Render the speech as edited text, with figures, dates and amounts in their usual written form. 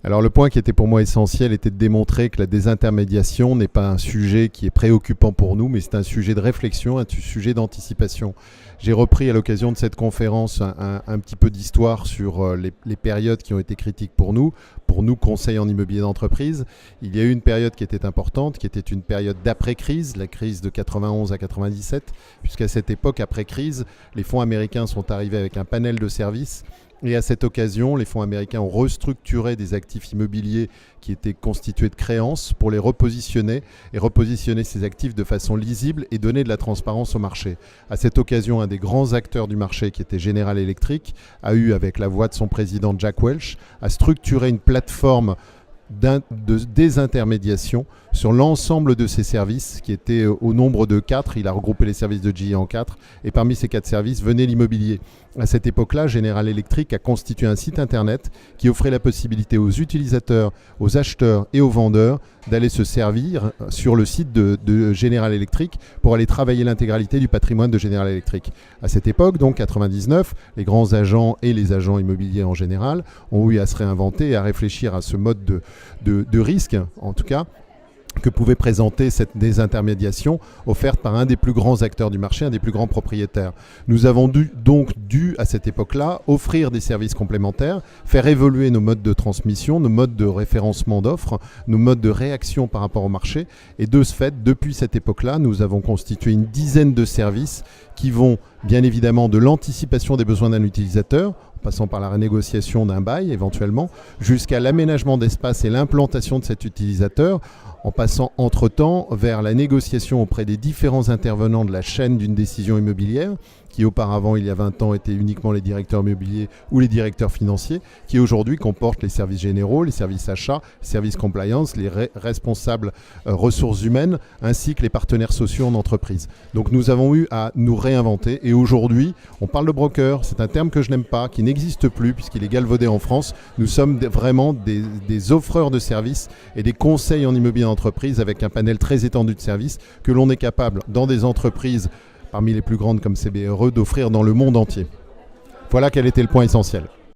Alors le point qui était pour moi essentiel était de démontrer que la désintermédiation n'est pas un sujet qui est préoccupant pour nous, mais c'est un sujet de réflexion, un sujet d'anticipation. J'ai repris à l'occasion de cette conférence un petit peu d'histoire sur les périodes qui ont été critiques pour nous conseils en immobilier d'entreprise. Il y a eu une période qui était importante, qui était une période d'après-crise, la crise de 91 à 97, puisqu'à cette époque, après-crise, les fonds américains sont arrivés avec un panel de services. Et à cette occasion, les fonds américains ont restructuré des actifs immobiliers qui étaient constitués de créances pour les repositionner et repositionner ces actifs de façon lisible et donner de la transparence au marché. À cette occasion, un des grands acteurs du marché, qui était General Electric, a eu, avec la voix de son président Jack Welch, à structurer une plateforme de désintermédiation sur l'ensemble de ces services qui étaient au nombre de 4. Il a regroupé les services de GE en 4 et parmi ces 4 services venait l'immobilier. À cette époque-là, General Electric a constitué un site internet qui offrait la possibilité aux utilisateurs, aux acheteurs et aux vendeurs d'aller se servir sur le site de General Electric pour aller travailler l'intégralité du patrimoine de General Electric. À cette époque, donc 99, les grands agents et les agents immobiliers en général ont eu à se réinventer et à réfléchir à ce mode de risque, en tout cas, que pouvait présenter cette désintermédiation offerte par un des plus grands acteurs du marché, un des plus grands propriétaires. Nous avons donc dû, à cette époque-là, offrir des services complémentaires, faire évoluer nos modes de transmission, nos modes de référencement d'offres, nos modes de réaction par rapport au marché. Et de ce fait, depuis cette époque-là, nous avons constitué une dizaine de services qui vont bien évidemment de l'anticipation des besoins d'un utilisateur, en passant par la renégociation d'un bail éventuellement, jusqu'à l'aménagement d'espace et l'implantation de cet utilisateur, en passant entre-temps vers la négociation auprès des différents intervenants de la chaîne d'une décision immobilière, qui auparavant, il y a 20 ans, étaient uniquement les directeurs immobiliers ou les directeurs financiers, qui aujourd'hui comportent les services généraux, les services achats, les services compliance, les responsables ressources humaines, ainsi que les partenaires sociaux en entreprise. Donc nous avons eu à nous réinventer et aujourd'hui, on parle de broker, c'est un terme que je n'aime pas, qui n'existe plus puisqu'il est galvaudé en France. Nous sommes vraiment des offreurs de services et des conseils en immobilier d'entreprise avec un panel très étendu de services que l'on est capable, dans des entreprises parmi les plus grandes comme CBRE, d'offrir dans le monde entier. Voilà quel était le point essentiel.